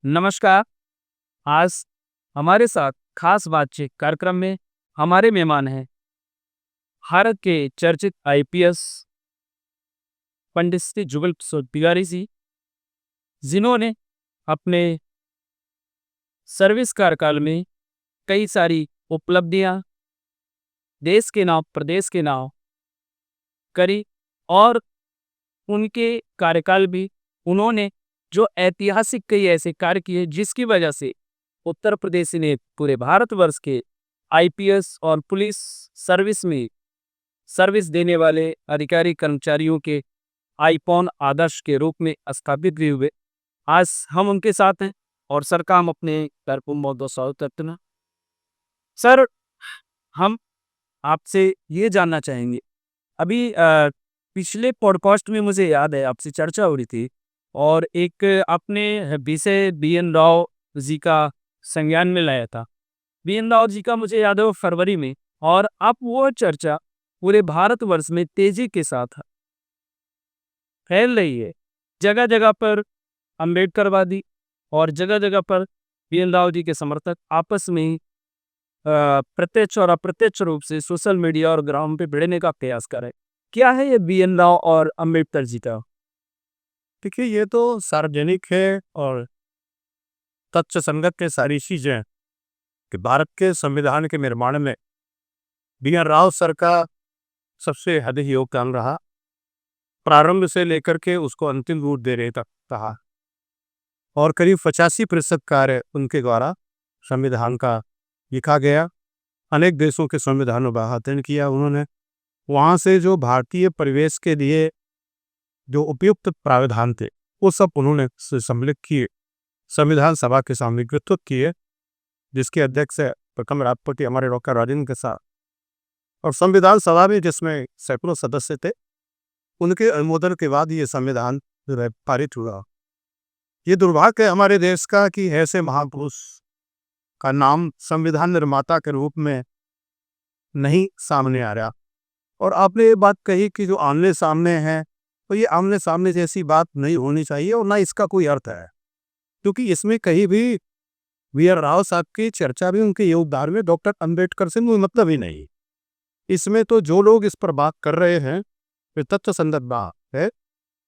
नमस्कार। आज हमारे साथ खास बातचीत कार्यक्रम में हमारे मेहमान हैं भारत के चर्चित आईपीएस पंडित श्री जुगल किशोर तिवारी जी, जिन्होंने अपने सर्विस कार्यकाल में कई सारी उपलब्धियां देश के नाम प्रदेश के नाम करी और उनके कार्यकाल भी उन्होंने जो ऐतिहासिक कई ऐसे कार्य किए जिसकी वजह से उत्तर प्रदेश ने पूरे भारतवर्ष के आईपीएस और पुलिस सर्विस में सर्विस देने वाले अधिकारी कर्मचारियों के आईकॉन आदर्श के रूप में स्थापित भी हुए। आज हम उनके साथ हैं और सर का हम अपने कार्यक्रम बहुत बहुत स्वागत करते हैं। सर, हम आपसे ये जानना चाहेंगे, अभी पिछले पॉडकास्ट में मुझे याद है आपसे चर्चा हो रही थी और एक आपने विषय बी.एन. राव जी का संज्ञान में लाया था। बी.एन. राव जी का मुझे याद है वो फरवरी में, और अब वो चर्चा पूरे भारतवर्ष में तेजी के साथ फैल रही है। जगह जगह पर अम्बेडकरवादी और जगह जगह पर बी.एन. राव जी के समर्थक आपस में ही प्रत्यक्ष और अप्रत्यक्ष रूप से सोशल मीडिया और ग्राउंड पे भिड़ने का प्रयास कर रहे हैं। क्या है ये बी.एन. राव और अम्बेडकर जी का? देखिए, ये तो सार्वजनिक है और तथ्य संगत है सारी चीजें कि भारत के संविधान के निर्माण में बी.एन. राव सर का सबसे अधिक योगदान रहा। प्रारंभ से लेकर के उसको अंतिम रूप देने तक रहा और करीब 85% कार्य उनके द्वारा संविधान का लिखा गया। अनेक देशों के संविधानों का अध्ययन किया उन्होंने। वहाँ से जो भारतीय परिवेश के लिए जो उपयुक्त प्रावधान थे वो सब उन्होंने सम्मिलित किए, संविधान सभा के सामने प्रस्तुत किए, जिसके अध्यक्ष है प्रथम राष्ट्रपति हमारे डॉक्टर राजेंद्र प्रसाद। और संविधान सभा में जिसमें सैकड़ों सदस्य थे, उनके अनुमोदन के बाद ये संविधान जो है पारित हुआ। ये दुर्भाग्य है हमारे देश का कि ऐसे महापुरुष का नाम संविधान निर्माता के रूप में नहीं सामने आ रहा। और आपने ये बात कही कि जो आमने सामने है, तो ये आमने सामने जैसी बात नहीं होनी चाहिए और ना इसका कोई अर्थ है, क्योंकि इसमें कहीं भी बी.एन. राव साहब की चर्चा भी उनके योगदान में डॉक्टर अंबेडकर से कोई मतलब ही नहीं। इसमें तो जो लोग इस पर बात कर रहे हैं वे तथ्य संगत बात है।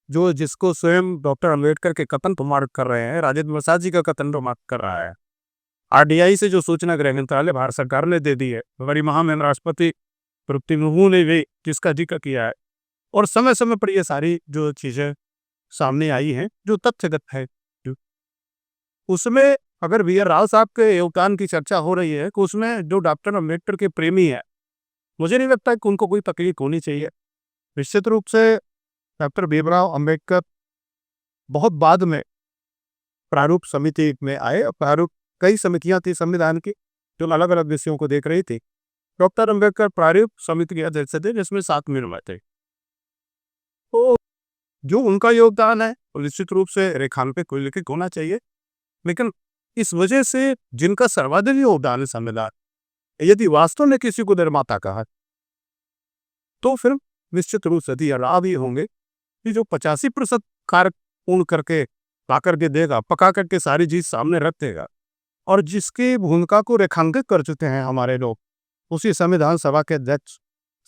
जो जिसको स्वयं डॉक्टर अंबेडकर के कथन प्रमाणित कर रहे हैं, राजेंद्र प्रसाद जी का कथन प्रमाणित कर रहा है। आरडीआई से जो सूचना गृह मंत्रालय भारत सरकार ने दे दी है, हमारी महामहिम राष्ट्रपति द्रौपदी मुर्मू ने भी जिसका जिक्र किया है, और समय समय पर ये सारी जो चीजें सामने आई हैं जो तथ्यगत है, उसमें अगर बी.एन. राव साहब के योगदान की चर्चा हो रही है तो उसमें जो डॉक्टर अंबेडकर के प्रेमी है, मुझे नहीं लगता कि उनको कोई तकलीफ होनी चाहिए। निश्चित रूप से डॉक्टर भीमराव अंबेडकर बहुत बाद में प्रारूप समिति में आए और प्रारूप कई समितियां थी संविधान की जो अलग अलग विषयों को देख रही थी। डॉक्टर अंबेडकर प्रारूप समिति के अध्यक्ष थे जिसमें 7 मेंबर थे। तो जो उनका योगदान है वो निश्चित रूप से रेखांकित कोई लिखित होना चाहिए, लेकिन इस वजह से जिनका सर्वाधिक योगदान है संविधान, यदि वास्तव में किसी को निर्माता कहा तो फिर निश्चित रूप से राव ही होंगे कि जो 85% कार्य पूर्ण करके ला करके देगा, पका करके सारी चीज सामने रख देगा, और जिसकी भूमिका को रेखांकित कर चुके हैं हमारे लोग, उसी संविधान सभा के अध्यक्ष,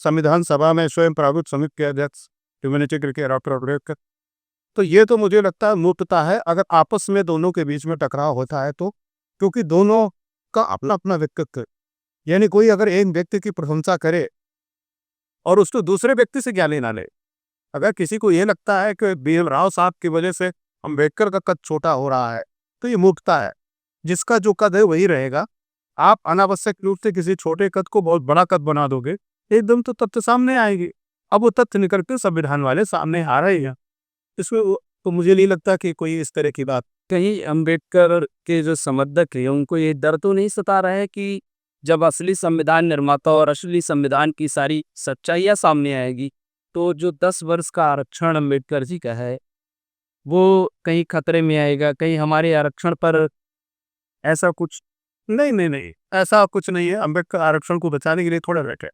संविधान सभा में स्वयं प्रारूप समिति के अध्यक्ष जो मैंने जिक्र किया डॉक्टर अंबेडकर। तो ये तो मुझे लगता है मूर्खता है अगर आपस में दोनों के बीच में टकराव होता है तो, क्योंकि दोनों का अपना अपना व्यक्तित्व। यानी कोई अगर एक व्यक्ति की प्रशंसा करे और उसको दूसरे व्यक्ति से क्या लेना ले। अगर किसी को ये लगता है कि बी.एन. राव साहब की वजह से अंबेडकर का कद छोटा हो रहा है, तो ये मूर्खता है। जिसका जो कद है वही रहेगा। आप अनावश्यक रूप से किसी छोटे कद को बहुत बड़ा कद बना दोगे, एकदम तो तथ्य सामने आएगी। अब वो तथ्य निकल के संविधान वाले सामने आ रहे हैं, इसमें तो मुझे नहीं लगता कि कोई इस तरह की बात। कहीं अम्बेडकर के जो समर्थक हैं उनको ये डर तो नहीं सता रहा है कि जब असली संविधान निर्माता और असली संविधान की सारी सच्चाइयाँ सामने आएगी तो जो 10 वर्ष का आरक्षण अम्बेडकर जी का है वो कहीं खतरे में आएगा, कहीं हमारे आरक्षण पर ऐसा कुछ? नहीं नहीं नहीं, ऐसा कुछ नहीं है। अंबेडकर आरक्षण को बचाने के लिए थोड़ा बैठे।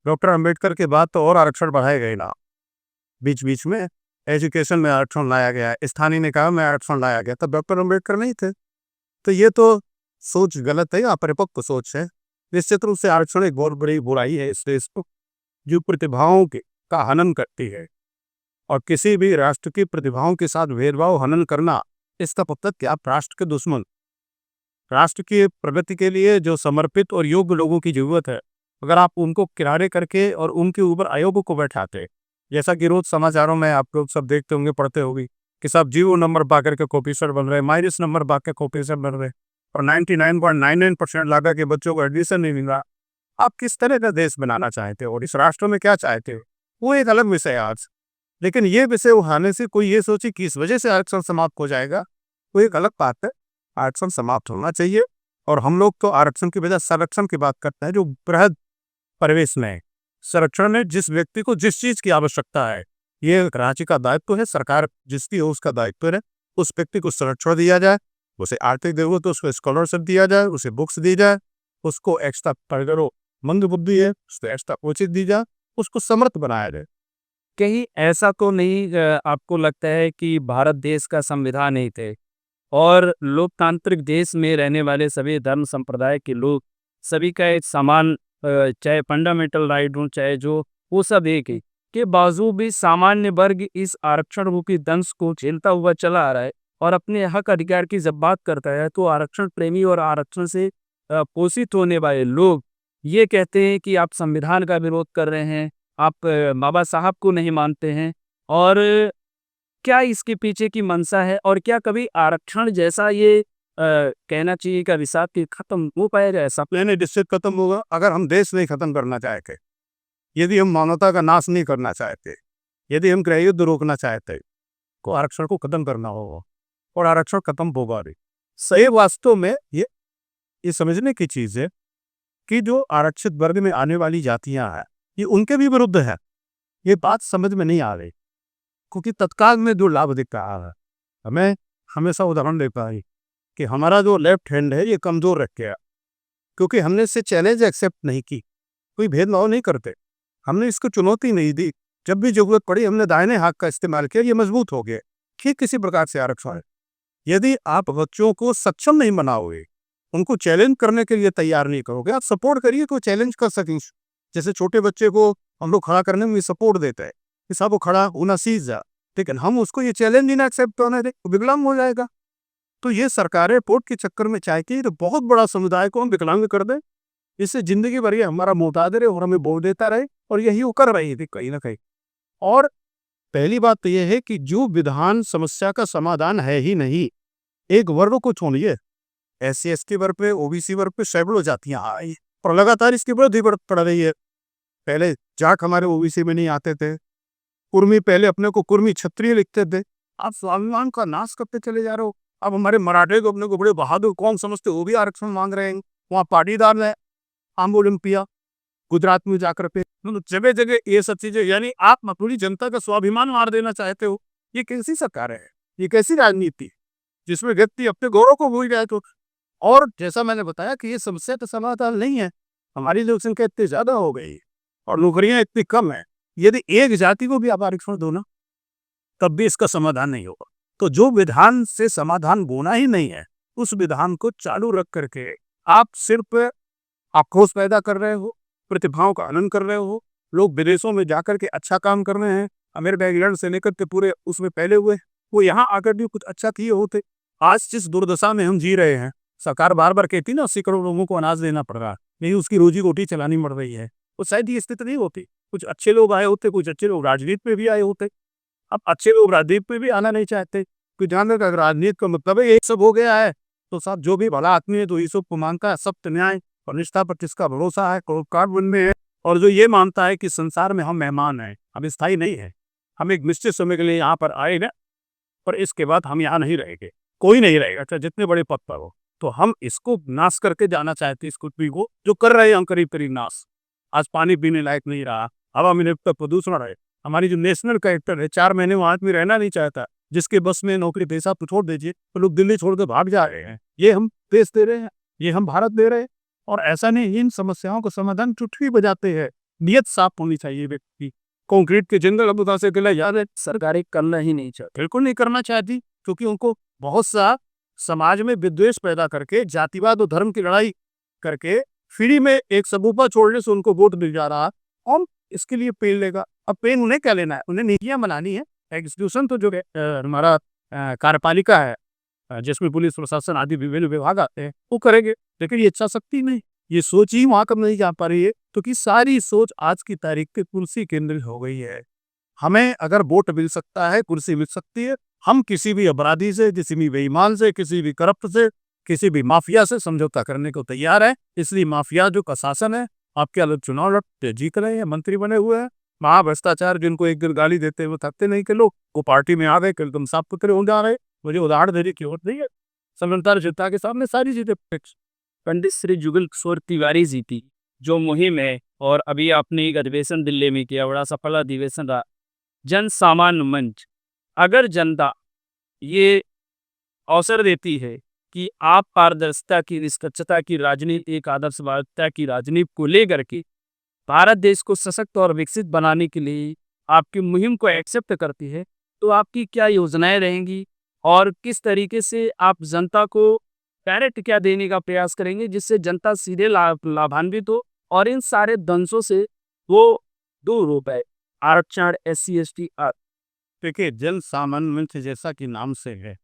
डॉक्टर अंबेडकर के बाद तो और आरक्षण बढ़ाए गए ना, बीच बीच में एजुकेशन में आरक्षण लाया गया, स्थानीय निकाय में आरक्षण लाया गया, तब डॉक्टर अंबेडकर नहीं थे। तो ये तो सोच गलत है, अपरिपक्व सोच है। निश्चित रूप से आरक्षण एक बहुत बड़ी बुराई है इस देश को, जो प्रतिभाओं के का हनन करती है। और किसी भी राष्ट्र की प्रतिभाओं के साथ भेदभाव हनन करना, इसका मतलब कि आप राष्ट्र के दुश्मन। राष्ट्र की प्रगति के लिए जो समर्पित और योग्य लोगों की जरूरत है, अगर आप उनको किनारे करके और उनके ऊपर आयोगों को बैठाते, जैसा कि रोज समाचारों में आप लोग सब देखते होंगे, पढ़ते होंगे कि सब 0 नंबर पा करके कोऑफिसर बन रहे, माइनस नंबर पा के कोऑफिसर बन रहे, और 99.99% लागा के बच्चों को एडमिशन नहीं मिल रहा। आप किस तरह का देश बनाना चाहते हो और इस राष्ट्र में क्या चाहते हो, वो एक अलग विषय है आज। लेकिन ये विषय उठाने से कोई ये सोचे कि इस वजह से आरक्षण समाप्त हो जाएगा, वो एक अलग बात है। आरक्षण समाप्त होना चाहिए। और हम लोग तो आरक्षण की बजाय संरक्षण की बात करते हैं, जो बृहद परिवेश में संरक्षण में जिस व्यक्ति को जिस चीज की आवश्यकता है, ये राज्य का दायित्व है, सरकार जिसकी हो उसका दायित्व है, उस व्यक्ति को संरक्षण दिया जाए, उसे आर्थिक जरूरत तो उसको स्कॉलरशिप दिया जाए, उसे बुक्स दी जाए, उसको एक्स्ट्रा अगर मंद बुद्धि है उसको एक्स्ट्रा कोचिंग दी जाए, उसको समर्थ बनाया जाए। कहीं ऐसा तो नहीं आपको लगता है कि भारत देश का संविधान ही थे और लोकतांत्रिक देश में रहने वाले सभी धर्म संप्रदाय के लोग सभी का एक समान चाहे फंडामेंटल राइट हो चाहे जो वो सब एक ही के बावजूद भी सामान्य वर्ग इस आरक्षण रूपी दंश को झेलता हुआ चला आ रहा है और अपने हक अधिकार की जब बात करता है तो आरक्षण प्रेमी और आरक्षण से पोषित होने वाले लोग ये कहते हैं कि आप संविधान का विरोध कर रहे हैं, आप बाबा साहब को नहीं मानते हैं। और क्या इसके पीछे की मंशा है और क्या कभी आरक्षण जैसा ये कहना चाहिए कि विषाद की खत्म हो पाएगा ऐसा? नहीं, निश्चित खत्म होगा अगर हम देश नहीं खत्म करना चाहते, यदि हम मानवता का नाश नहीं करना चाहते, यदि हम गृह युद्ध रोकना चाहते, तो आरक्षण को खत्म करना होगा और आरक्षण खत्म होगा नहीं। सही वास्तव में ये समझने की चीज है कि जो आरक्षित वर्ग में आने वाली जातियां हैं, ये उनके भी विरुद्ध है। ये बात समझ में नहीं आ रही, क्योंकि तत्काल में जो लाभ दिख रहा है, हमें हमेशा उदाहरण देता है कि हमारा जो लेफ्ट हैंड है ये कमजोर रख गया, क्योंकि हमने इससे चैलेंज एक्सेप्ट नहीं की, कोई भेदभाव नहीं करते, हमने इसको चुनौती नहीं दी। जब भी जरूरत पड़ी हमने दाहिने हाथ का इस्तेमाल किया, ये मजबूत हो गया। ठीक किसी प्रकार से आरक्षण है, यदि आप बच्चों को सक्षम नहीं बनाओगे, उनको चैलेंज करने के लिए तैयार नहीं करोगे, आप सपोर्ट करिए तो चैलेंज कर सकें। जैसे छोटे बच्चे को हम लोग खड़ा करने में सपोर्ट देते हैं कि सब वो खड़ा होना सीख जा, लेकिन हम उसको ये चैलेंज ही ना एक्सेप्ट करने दें तो विकलांग हो जाएगा। तो ये सरकारें पोर्ट के चक्कर में चाहती है तो बहुत बड़ा समुदाय को हम विकलांग कर दें, इससे जिंदगी भर ये हमारा मोहताज रहे और हमें बोल देता रहे, और यही वो कर रही थी कहीं ना कहीं। और पहली बात तो यह है कि जो विधान समस्या का समाधान है ही नहीं, एक वर्ग को छोड़िए, SC ST वर्ग पे, OBC वर्ग पे सैकड़ों जातियां आ रही है और लगातार इसकी वृद्धि पड़ रही है। पहले जाट हमारे OBC में नहीं आते थे, कुर्मी पहले अपने को कुर्मी क्षत्रिय लिखते थे, आप स्वाभिमान का नाश करते चले जा रहे हो। अब हमारे मराठे को अपने को बड़े बहादुर कौन समझते, वो भी आरक्षण मांग रहे हैं। वहाँ पाटीदार है, आम ओलंपिया गुजरात में जाकर पे जगह जगह ये सब चीजें, यानी आप पूरी जनता का स्वाभिमान मार देना चाहते हो। ये कैसी सरकार है, ये कैसी राजनीति जिसमें व्यक्ति अपने गौरव को भूल जाए? तो और जैसा मैंने बताया कि ये समस्या का समाधान नहीं है, हमारी जनसंख्या इतनी ज्यादा हो गई और नौकरियां इतनी कम है, यदि एक जाति को भी आप आरक्षण दो ना, तब भी इसका समाधान नहीं होगा। तो जो विधान से समाधान होना ही नहीं है, उस विधान को चालू रख करके आप सिर्फ आक्रोश पैदा कर रहे हो, प्रतिभाओं का हनन कर रहे हो। लोग विदेशों में जाकर के अच्छा काम कर रहे हैं, अमेरिका इंग्लैंड से लेकर के पूरे उसमें पहले हुए, वो यहाँ आकर भी कुछ अच्छा किए होते। आज जिस दुर्दशा में हम जी रहे हैं, सरकार बार बार कहती ना 80 करोड़ लोगों को अनाज देना पड़ रहा है, नहीं उसकी रोजी रोटी चलानी पड़ रही है, तो शायद ये स्थिति नहीं होती। कुछ अच्छे लोग आए होते, कुछ अच्छे लोग राजनीति में भी आए होते। अब अच्छे लोग राजनीति में भी आना नहीं चाहते, क्योंकि जान रहे अगर राजनीति का मतलब है एक सब हो गया है, तो साहब जो भी भला आदमी है तो ईसब को मानता है सत्य न्याय और निष्ठा पर जिसका भरोसा है, परोपकार बनने है, और जो ये मानता है कि संसार में हम मेहमान हैं, हम स्थायी नहीं है, हम एक निश्चित समय के लिए यहाँ पर आए ना, और इसके बाद हम यहाँ नहीं रहेंगे, कोई नहीं रहेगा, चाहे जितने बड़े पद पर हो। तो हम इसको नाश करके जाना चाहते हैं, इस पृथ्वी को जो कर रहे हैं हम करीब करीब नाश। आज पानी पीने लायक नहीं रहा, हवा में प्रदूषण है, हमारी जो नेशनल कैरेक्टर है, 4 महीने वहां आदमी रहना नहीं चाहता, जिसके बस में नौकरी पैसा तो छोड़ दीजिए, तो लोग दिल्ली छोड़ कर भाग जा रहे हैं। ये हम देश दे रहे हैं, ये हम भारत दे रहे हैं। और ऐसा नहीं, इन समस्याओं का समाधान चुटकी बजाते हैं। नियत साफ होनी चाहिए व्यक्ति। कंक्रीट के जंगल अब उदास के लिए याद है, सरकारें करना ही नहीं चाहती। बिल्कुल नहीं करना चाहती, क्योंकि उनको बहुत सा समाज में विद्वेष पैदा करके, जातिवाद और धर्म की लड़ाई करके फ्री में एक सबूपा छोड़ने से उनको वोट मिल जा रहा, कौन इसके लिए पेन लेगा? अब पेन उन्हें क्या लेना है? उन्हें नीतियां बनानी है। एग्जीक्यूशन तो जो है हमारा कार्यपालिका है, जिसमें पुलिस प्रशासन आदि विभिन्न विभाग आते हैं, वो करेंगे। लेकिन ये इच्छा शक्ति नहीं, ये सोच ही वहां कब नहीं जा पा रही है, क्योंकि सारी सोच आज की तारीख पे कुर्सी केंद्रित हो गई है। हमें अगर वोट मिल सकता है, कुर्सी मिल सकती है, हम किसी भी अपराधी से, किसी भी बेईमान से, किसी भी करप्ट से, किसी भी माफिया से समझौता करने को तैयार है। इसलिए माफिया जो का शासन है, आपके अलग चुनाव लड़ते जीत रहे हैं, मंत्री बने हुए हैं। महाभ्रष्टाचार जिनको एक दिन गाली देते हुए थकते नहीं के लोग, वो पार्टी में आ गए, कल तुम साफ सुथरे हो जा रहे। मुझे उदाहरण देने की जरूरत नहीं है, समझदार जनता के सामने सारी चीजें फिक्स। पंडित श्री जुगल किशोर तिवारी जी की जो मुहिम है, और अभी आपने एक अधिवेशन दिल्ली में किया, बड़ा सफल अधिवेशन रहा, जन सामान्य मंच। अगर जनता ये अवसर देती है कि आप पारदर्शिता की, निष्पक्षता की राजनीति, एक आदर्शवादिता की राजनीति को लेकर के भारत देश को सशक्त और विकसित बनाने के लिए आपकी मुहिम को एक्सेप्ट करती है, तो आपकी क्या योजनाएं रहेंगी और किस तरीके से आप जनता को डायरेक्ट क्या देने का प्रयास करेंगे जिससे जनता सीधे लाभान्वित हो और इन सारे दंशों से वो दूर हो पाए। आरक्षण, SC ST देखिए, जन सामान्य मंच जैसा कि नाम से है,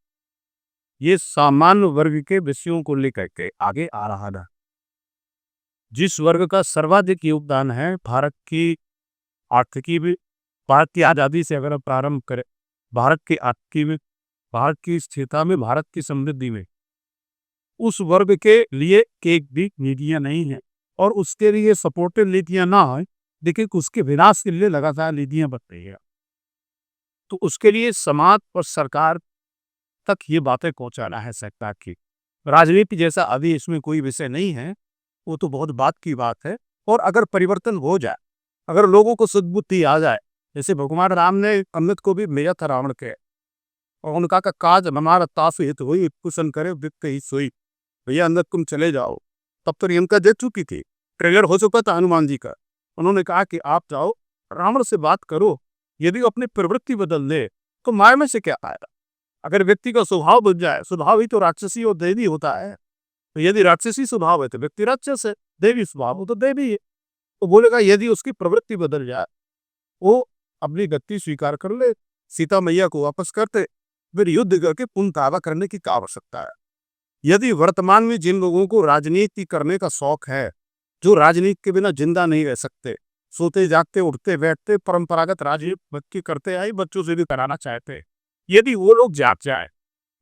ये सामान्य वर्ग के विषयों को लेकर के आगे आ रहा था। जिस वर्ग का सर्वाधिक योगदान है भारत की आर्थिकी में, भारत की आज़ादी से अगर आप प्रारंभ करें, भारत की आर्थिकी में, भारत की स्थिरता में, भारत की समृद्धि में, उस वर्ग के लिए एक भी नीतियां नहीं है। और उसके लिए सपोर्टिव नीतियां ना हो, लेकिन उसके विनाश के लिए लगातार नीतियां बन रही है। तो उसके लिए समाज और सरकार तक ये बातें पहुंचाना है सरकार की। राजनीति जैसा अभी इसमें कोई विषय नहीं है, वो तो बहुत बात की बात है। और अगर परिवर्तन हो जाए, अगर लोगों को सद्बुद्धि आ जाए, जैसे भगवान राम ने अमृत को भी मेरा था रावण के, और उनका का काज हमारा तास हित हुई, कुशन करे वित्त ही सोई, भैया अंदर तुम चले जाओ। तब तो रियंका देख चुकी थी, ट्रेलर हो चुका था हनुमान जी का। उन्होंने कहा कि आप जाओ, रावण से बात करो, यदि अपनी प्रवृत्ति बदल ले तो माया में से क्या आएगा। अगर व्यक्ति का स्वभाव बदल जाए, स्वभाव ही तो राक्षसी और देवी होता है, तो यदि राक्षसी स्वभाव है तो व्यक्ति राक्षस है, देवी स्वभाव हो तो देवी है। तो बोलेगा यदि उसकी प्रवृत्ति बदल जाए, वो अपनी गति स्वीकार कर ले, सीता मैया को वापस करते, फिर युद्ध करके पुनः दावा करने की क्या आवश्यकता है। यदि वर्तमान में जिन लोगों को राजनीति करने का शौक है, जो राजनीति के बिना जिंदा नहीं रह सकते, सोते जागते उठते बैठते परंपरागत राजनीति बच्चे करते आए, बच्चों से भी कराना चाहते, यदि वो लोग जाग जाए,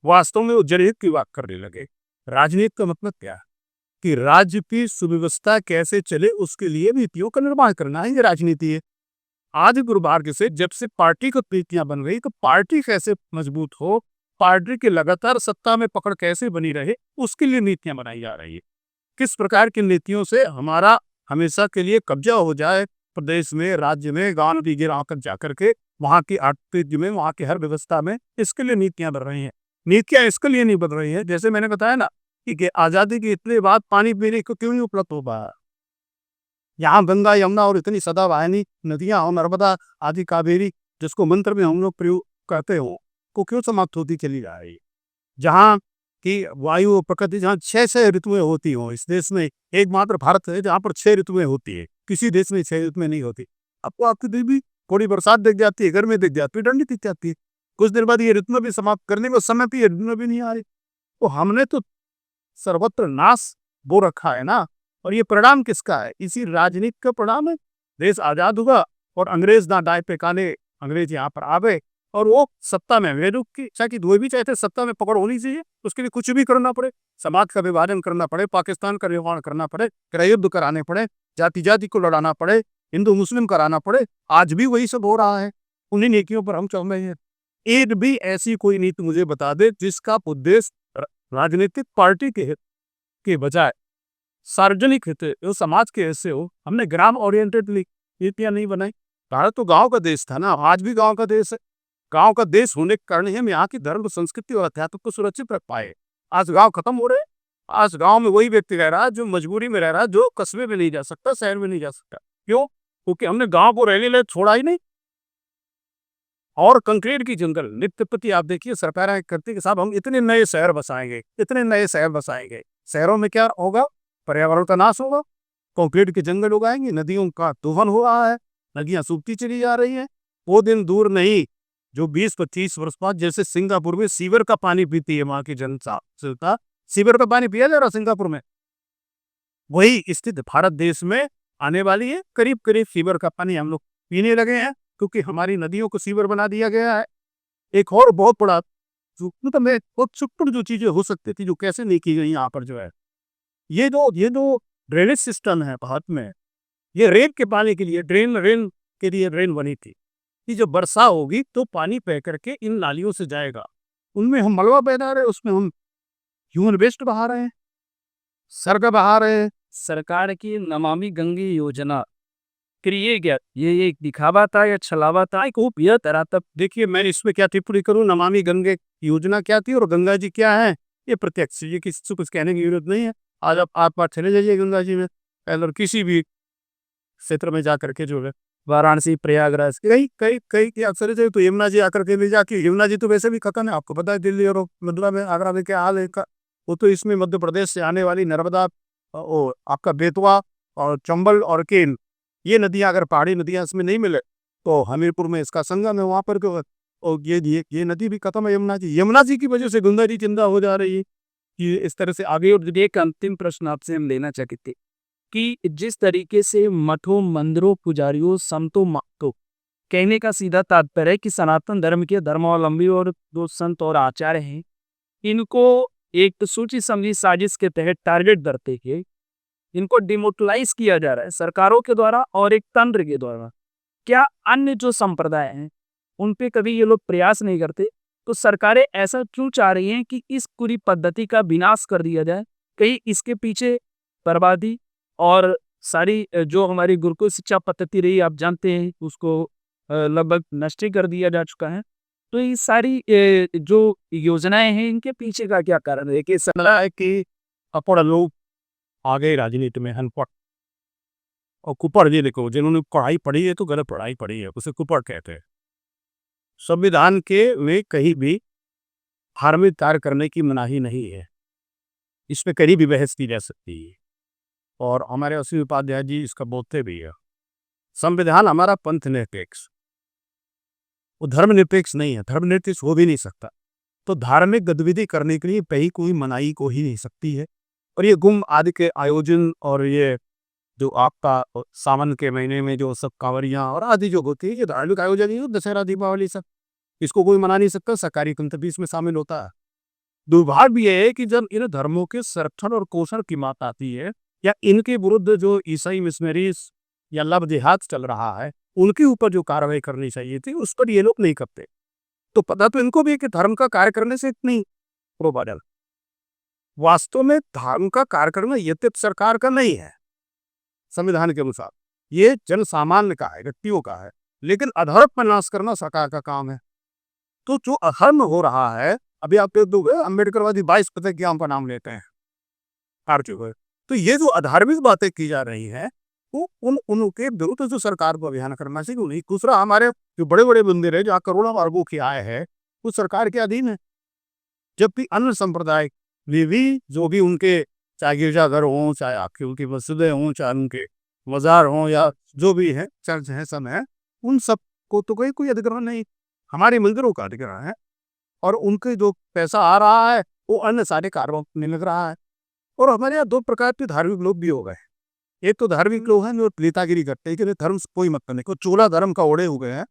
वास्तव में वो जनहित की बात करने लगे। राजनीति का मतलब क्या है कि राज्य की सुव्यवस्था कैसे चले, उसके लिए नीतियों का निर्माण करना ही राजनीति है। आज दुर्भाग्य से जब से पार्टी को नीतियां बन गई, तो पार्टी कैसे मजबूत हो, पार्टी की लगातार सत्ता में पकड़ कैसे बनी रहे, उसके लिए नीतियां बनाई जा रही है। किस प्रकार की नीतियों से हमारा हमेशा के लिए कब्जा हो जाए प्रदेश में, राज्य में, गांव की गिरा कर जाकर के वहां की आर्थिक में, वहां की हर व्यवस्था में, इसके लिए नीतियां बन रही हैं। नीतियां इसके लिए नहीं बन रही है, जैसे मैंने बताया ना कि आजादी के इतने बाद पानी पीने को क्यों नहीं उपलब्ध हो पाया। यहाँ गंगा, यमुना और इतनी सदाबहानी नदियां और नर्मदा आदि कावेरी, जिसको मंत्र में हम लोग प्रयोग करते हो, को क्यों समाप्त होती चली जा रही है। जहाँ की वायु और प्रकृति, जहाँ 6 ऋतुएं होती हो, इस देश में एकमात्र भारत है जहाँ पर 6 ऋतुएं होती है, किसी देश में 6 ऋतुएं नहीं होती। आपको आपकी देवी थोड़ी बरसात दिख जाती है, गर्मी दिख जाती है, ठंडी दिख जाती है, कुछ देर बाद ये ऋतुएं भी समाप्त करने में समय पे ये ऋतुएं भी नहीं आ रही। तो हमने तो सर्वत्र नाश बो रखा है ना। और ये परिणाम किसका है? इसी राजनीति का परिणाम है। देश आजाद हुआ और अंग्रेज ना दाए पे काने अंग्रेज यहाँ पर आ गए, और वो सत्ता में वे लोग की इच्छा की दो भी चाहते सत्ता में पकड़ होनी चाहिए, उसके लिए कुछ भी करना पड़े, समाज का विभाजन करना पड़े, पाकिस्तान का निर्माण करना पड़े, गृहयुद्ध कराने पड़े, जाति जाति को लड़ाना पड़े, हिंदू मुस्लिम कराना पड़े। आज भी वही सब हो रहा है, उन्हीं नीतियों पर हम चल रहे हैं। एक भी ऐसी कोई नीति मुझे बता दे जिसका उद्देश्य राजनीतिक पार्टी के हित के बजाय सार्वजनिक हित हो, समाज के ऐसे हो। हमने ग्राम ओरिएंटेड नीतियां नहीं बनाई। भारत तो गांव का देश था ना, आज भी गांव का देश है। गांव का देश होने के कारण हम यहाँ की धर्म, संस्कृति और अध्यात्म को सुरक्षित रख पाए। आज गांव खत्म हो रहे हैं। आज गांव में वही व्यक्ति रह रहा है जो मजबूरी में रह रहा है, जो कस्बे में नहीं जा सकता, शहर में नहीं जा सकता। क्यों? क्योंकि हमने गांव को रहने लिए छोड़ा ही नहीं। और कंक्रीट की जंगल नित्य प्रति आप देखिए सरकारें करती कि साहब हम इतने नए शहर बसाएंगे, इतने नए शहर बसाएंगे। शहरों में क्या होगा? पर्यावरण का नाश होगा, कंक्रीट के जंगल उगाएंगे, नदियों का दोहन हो रहा है, नदियां सूखती चली जा रही हैं। वो दिन दूर नहीं जो 20-25 वर्ष बाद जैसे सिंगापुर में सीवर का पानी पीती है वहां की जनता, सीवर का पानी पिया जा रहा सिंगापुर में, वही स्थिति भारत देश में आने वाली है। करीब करीब सीवर का पानी हम लोग पीने लगे हैं क्योंकि हमारी नदियों को सीवर बना दिया गया है। एक और बहुत बड़ा मतलब मैं बहुत छोटी जो चीजें हो सकती थी जो कैसे नहीं की गई यहाँ पर जो है, ये जो ड्रेनेज सिस्टम है भारत में, ये रेन के पानी के लिए रेन के लिए ड्रेन बनी थी कि जब वर्षा होगी तो पानी बह करके इन नालियों से जाएगा। उनमें हम मलबा बहा रहे हैं, उसमें हम ह्यूमन वेस्ट बहा रहे हैं, सरगा बहा रहे हैं। सरकार की नमामि गंगे योजना फिर ये क्या, ये एक दिखावा था या छलावा था? एक वो यह तरह तब देखिए मैं इसमें क्या टिप्पणी करूं, नमामि गंगे योजना क्या थी और गंगा जी क्या है, ये प्रत्यक्ष, ये किसी से कुछ कहने की जरूरत नहीं है। आज आप बात चले जाइए गंगा जी में, और किसी भी क्षेत्र में जा करके जो है वाराणसी, प्रयागराज, कई कई कई अक्सर जो तो यमुना जी आकर के ले जाके, यमुना जी तो वैसे भी खत्म है, आपको पता है दिल्ली और मथुरा में, आगरा में क्या हाल है का। वो तो इसमें मध्य प्रदेश से आने वाली नर्मदा, वो आपका बेतवा और चंबल और केन, ये नदियां अगर पहाड़ी नदियां इसमें नहीं मिले तो हमीरपुर में इसका संगम है वहां पर और ये नदी भी खत्म है, यमुना जी की वजह से गंगा जी जिंदा हो जा रही है। कि इस तरह से आगे। और एक अंतिम प्रश्न आपसे हम लेना चाहते थे कि जिस तरीके से मठों, मंदिरों, पुजारियों, संतों, महतो, कहने का सीधा तात्पर्य है कि सनातन धर्म के धर्मावलंबी और जो संत और आचार्य हैं, इनको एक सोची समझी साजिश के तहत टारगेट करते हुए इनको डिमोटलाइज किया जा रहा है सरकारों के द्वारा और एक तंत्र के द्वारा। क्या अन्य जो संप्रदाय हैं उन पे कभी ये लोग प्रयास नहीं करते? तो सरकारें ऐसा क्यों चाह रही हैं कि इस पूरी पद्धति का विनाश कर दिया जाए? कहीं इसके पीछे बर्बादी और सारी जो हमारी गुरुकुल शिक्षा पद्धति रही, आप जानते हैं, उसको लगभग नष्ट ही कर दिया जा चुका है। तो ये सारी जो योजनाएं हैं, इनके पीछे का क्या कारण है? देखिए सलाह है कि अपर लोग आ गए राजनीति में, अनपढ़ और कुपढ़, ये देखो जिन्होंने पढ़ाई पढ़ी है तो गलत पढ़ाई पढ़ी है, उसे कुपढ़ कहते हैं। संविधान के में कहीं भी धार्मिक कार्य करने की मनाही नहीं है, इस पे कहीं भी बहस की जा सकती है और हमारे अश्विनी उपाध्याय जी इसका बोलते भी है। संविधान हमारा पंथ निरपेक्ष, वो धर्मनिरपेक्ष नहीं है, धर्मनिरपेक्ष हो भी नहीं सकता। तो धार्मिक गतिविधि करने के लिए कहीं कोई मनाही को ही नहीं सकती है। और ये गुम आदि के आयोजन और ये जो आपका सावन के महीने में जो सब कांवरियां और आदि जो होती है, ये धार्मिक आयोजन ही हो, दशहरा, दीपावली, सब इसको कोई मना नहीं सकता, सरकारी गंतव्य इसमें शामिल होता है। दुर्भाग्य यह है कि जब इन धर्मों के संरक्षण और पोषण की बात आती है या इनके विरुद्ध जो ईसाई मिशनरीज या लव जिहाद चल रहा है, उनके ऊपर जो कार्रवाई करनी चाहिए थी उस पर ये लोग नहीं करते। तो पता तो इनको भी है कि धर्म का कार्य करने से नहीं प्रोवाइडर, वास्तव में धर्म का कार्य करना ये तो सरकार का नहीं है, संविधान के अनुसार ये जन सामान्य का है, व्यक्तियों का है, लेकिन अधर्म पर नाश करना सरकार का काम है। तो जो अधर्म हो रहा है, अभी आप देख दोगे अम्बेडकरवादी 22 प्रतिज्ञाओं का नाम लेते हैं हार चुके हैं। तो ये जो अधार्मिक बातें की जा रही है वो उनके विरुद्ध जो सरकार को अभियान करना चाहिए उन्हीं। दूसरा, हमारे जो बड़े बड़े मंदिर है जहाँ करोड़ों अरबों की आय है, वो सरकार के अधीन है, जबकि अन्य संप्रदाय भी जो भी उनके, चाहे गिरजाघर हों, चाहे आपकी उनकी मस्जिदें हों, चाहे उनके मजार हों या जो भी है चर्च है, सब है, उन सब को तो कोई अधिग्रहण नहीं, हमारे मंदिरों का अधिग्रहण है। और उनके जो पैसा आ रहा है वो अन्य सारे कारोबार में लग रहा है। और हमारे यहाँ दो प्रकार के धार्मिक लोग भी हो गए। एक तो धार्मिक लोग हैं जो नेतागिरी करते हैं कि धर्म से कोई मतलब नहीं, को चोला धर्म का ओढ़े हुए हैं।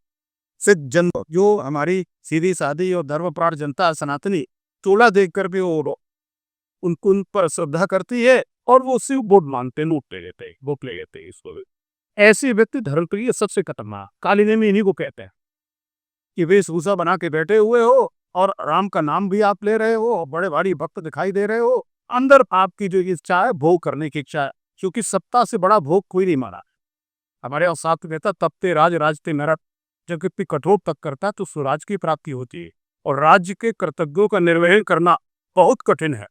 सिर्फ जन जो हमारी सीधी सादी और धर्मप्राण जनता है सनातनी, चोला देख कर भी वो उन पर श्रद्धा करती है और वो सिर्फ वोट मांगते, नोट ले लेते हैं, वोट ले लेते हैं। इसको ऐसे व्यक्ति धर्म प्रिय सबसे खतरनाक काली नेमी इन्हीं को कहते हैं कि वेशभूषा बना के बैठे हुए हो और राम का नाम भी आप ले रहे हो, बड़े भारी भक्त दिखाई दे रहे हो, अंदर आपकी जो इच्छा है भोग करने की इच्छा है, क्योंकि सत्ता से बड़ा भोग कोई नहीं माना। हमारे और साथ कहता तपते राज राजते नरक, जब व्यक्ति कठोर तक करता है तो स्वराज की प्राप्ति होती है। और राज्य के कर्तव्यों का निर्वहन करना बहुत कठिन है।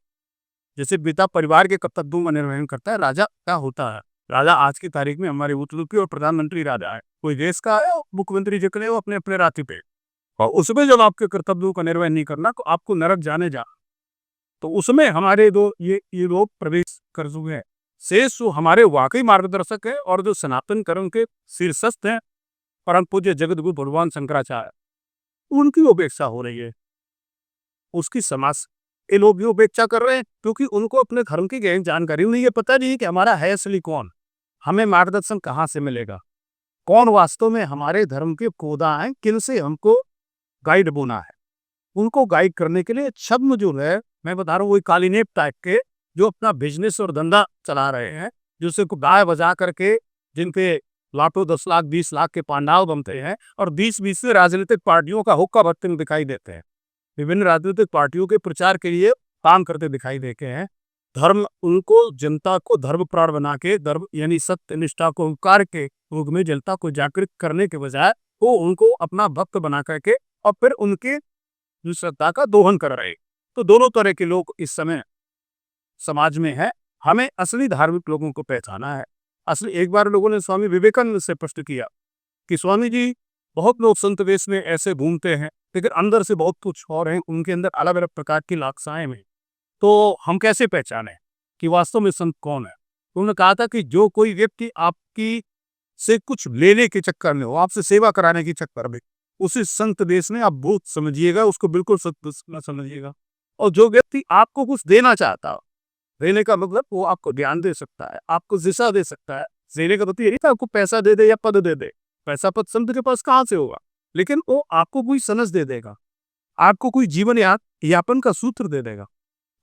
जैसे पिता परिवार के कर्तव्यों का निर्वहन करता है, राजा क्या होता है, राजा आज की तारीख में हमारे उपमुख्यमंत्री और प्रधानमंत्री राजा है। कोई देश का है, मुख्यमंत्री जितने वो अपने अपने राति पे, और उसमें जब आपके कर्तव्यों का निर्वहन नहीं करना तो आपको नरक जाने जा, तो उसमें हमारे दो ये लोग प्रवेश कर चुके हैं। शेष जो हमारे वाकई मार्गदर्शक है और जो सनातन कर्म के शीर्षस्थ हैं, परम पूज्य जगत गुरु भगवान शंकराचार्य, उनकी उपेक्षा हो रही है। उसकी समाज ये लोग भी उपेक्षा कर रहे हैं क्योंकि उनको अपने धर्म की गहन जानकारी नहीं है, पता नहीं है कि हमारा है असली कौन, हमें मार्गदर्शन कहाँ से मिलेगा, कौन वास्तव में हमारे धर्म के खोदा है, किन से हमको गाइड बोना है। उनको गाइड करने के लिए छद्म जो है, मैं बता रहा हूँ, वही कालीनेप टाइप के जो अपना बिजनेस और धंधा चला रहे हैं, जिससे को गाय बजा करके जिनके लाखों 10 लाख 20 लाख के पांडाव बनते हैं और 20-20 से राजनीतिक पार्टियों का हुक्का भरते दिखाई देते हैं, विभिन्न राजनीतिक पार्टियों के प्रचार के लिए काम करते दिखाई देते हैं। धर्म उनको जनता को धर्म प्राण बना के, धर्म यानी सत्य निष्ठा को उपकार के रूप में जनता को जागृत करने के बजाय वो उनको अपना भक्त बना करके और फिर उनके श्रद्धा का दोहन कर रहे। तो दोनों तरह के लोग इस समय समाज में है। हमें असली धार्मिक लोगों को पहचाना है। असली, एक बार लोगों ने स्वामी विवेकानंद से प्रश्न किया कि स्वामी जी, बहुत लोग संत वेश में ऐसे घूमते हैं लेकिन अंदर से बहुत कुछ और है, उनके अंदर अलग अलग प्रकार की लालसाएं हैं, तो हम कैसे पहचाने कि वास्तव में संत कौन है। उन्होंने कहा था कि जो कोई व्यक्ति आपकी से कुछ लेने के चक्कर में हो, आपसे सेवा कराने के चक्कर में, उसे संत देश में आप भूत समझिएगा, उसको बिल्कुल सत्य न समझिएगा। और जो व्यक्ति आपको कुछ देना चाहता हो, देने का मतलब वो आपको ज्ञान दे सकता है, आपको दिशा दे सकता है। देने का मतलब ये नहीं था आपको पैसा दे दे या पद दे दे, पैसा पद संत के पास कहाँ से होगा, लेकिन वो आपको कोई समझ दे देगा, आपको कोई जीवन यापन का सूत्र दे देगा,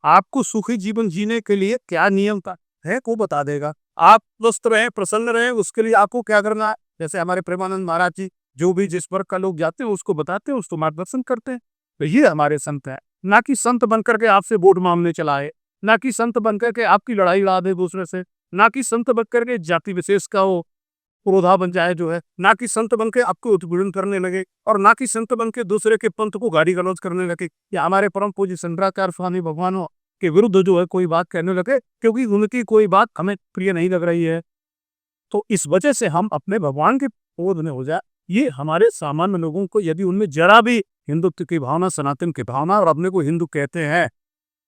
आपको सुखी जीवन जीने के लिए क्या नियम है वो बता देगा। आप स्वस्थ रहे, प्रसन्न रहे, उसके लिए आपको क्या करना है। जैसे हमारे प्रेमानंद महाराज जी, जो भी जिस वर्ग का लोग जाते हैं उसको बताते हैं, उसको मार्गदर्शन करते हैं। तो ये हमारे संत है, ना कि संत बनकर के आपसे वोट मांगने चलाए, ना कि संत बनकर के आपकी लड़ाई ला दे दूसरे से, ना कि संत बनकर के जाति विशेष का वो पुरोधा बन जाए जो है, ना कि संत बन के आपको उत्पीड़न करने लगे, और ना कि संत बन के दूसरे के पंथ को गाली गलौज करने लगे, या हमारे परम पूज्य शंकराचार्य स्वामी भगवानों के विरुद्ध जो है कोई बात कहने लगे क्योंकि उनकी कोई बात हमें प्रिय नहीं लग रही है। तो इस वजह से हम अपने भगवान के क्रोध में हो जाए। ये हमारे सामान्य लोगों को, यदि उनमें जरा भी हिंदुत्व की भावना, सनातन की भावना और अपने को हिंदू कहते हैं,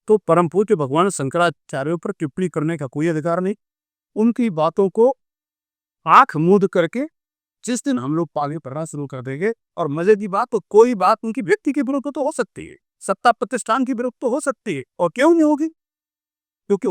तो परम पूज्य भगवान शंकराचार्यों पर टिप्पणी करने का कोई अधिकार नहीं। उनकी बातों को आंख मूंद करके जिस दिन हम लोग पागे पढ़ना शुरू कर देंगे, और मजे की बात, तो कोई बात उनकी व्यक्ति के विरुद्ध तो हो सकती है, सत्ता प्रतिष्ठान की विरुद्ध तो हो सकती है, और क्यों नहीं होगी, क्योंकि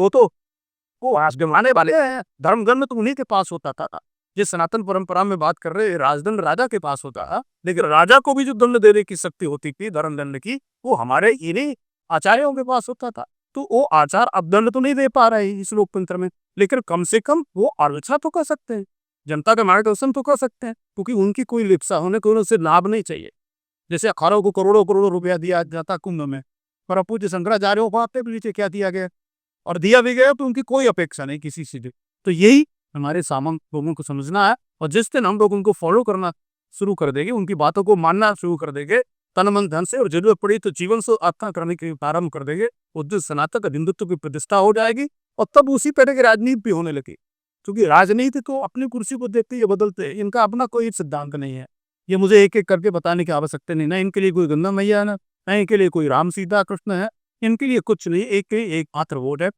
वो आज जमाने वाले हैं। धर्म दंड तो उन्हीं के पास होता था। जिस सनातन परंपरा में बात कर रहे हैं, राजदंड राजा के पास होता था, लेकिन राजा को भी जो दंड देने की शक्ति होती थी धर्म दंड की, वो हमारे इन्हीं आचार्यों के पास होता था। तो वो आचार अब दंड तो नहीं दे पा रहे इस लोकतंत्र में, लेकिन कम से कम वो आलोचना तो कर सकते हैं, जनता का मार्गदर्शन तो कर सकते हैं, क्योंकि उनकी कोई लिप्सा होने को उनसे लाभ नहीं चाहिए। जैसे अखाड़ों को करोड़ों करोड़ों रुपया दिया जाता कुंभ में, पर पूज्य शंकराचार्यों को आपके नीचे क्या दिया गया, और दिया भी गया तो उनकी कोई अपेक्षा नहीं किसी से। तो यही हमारे सामान्य लोगों को समझना है, और जिस दिन हम लोग उनको फॉलो करना शुरू कर देंगे, उनकी बातों को मानना शुरू कर देंगे तन मन धन से, और जरूरत पड़ी तो जीवन से आत्मा करने के प्रारंभ कर देंगे, उस दिन सनातन हिंदुत्व की प्रतिष्ठा हो जाएगी। और तब उसी तरह की राजनीति भी होने लगी, क्योंकि राजनीति तो अपनी कुर्सी को देखते ही बदलते हैं, इनका अपना कोई सिद्धांत नहीं है। ये मुझे एक एक करके बताने की आवश्यकता नहीं, ना इनके लिए कोई गंगा मैया है, ना इनके लिए कोई राम सीता कृष्ण है, इनके लिए कुछ नहीं, एक मात्र वोट है।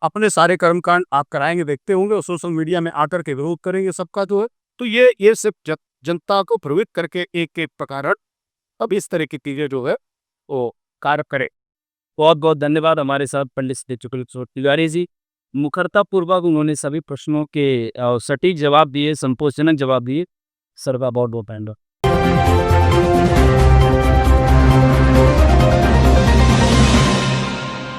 अपने सारे कर्मकांड आप कराएंगे, देखते होंगे, और सोशल मीडिया में आकर के विरोध करेंगे सबका जो है। तो ये सिर्फ जनता को प्रवृत्त करके एक एक प्रकार अब इस तरह की चीजें जो है वो कार्य करे। बहुत बहुत धन्यवाद हमारे साथ पंडित श्री तिवारी जी। मुखरता पूर्वक उन्होंने सभी प्रश्नों के सटीक जवाब दिए, संतोषजनक जवाब दिए। सर का बहुत बहुत धन्यवाद।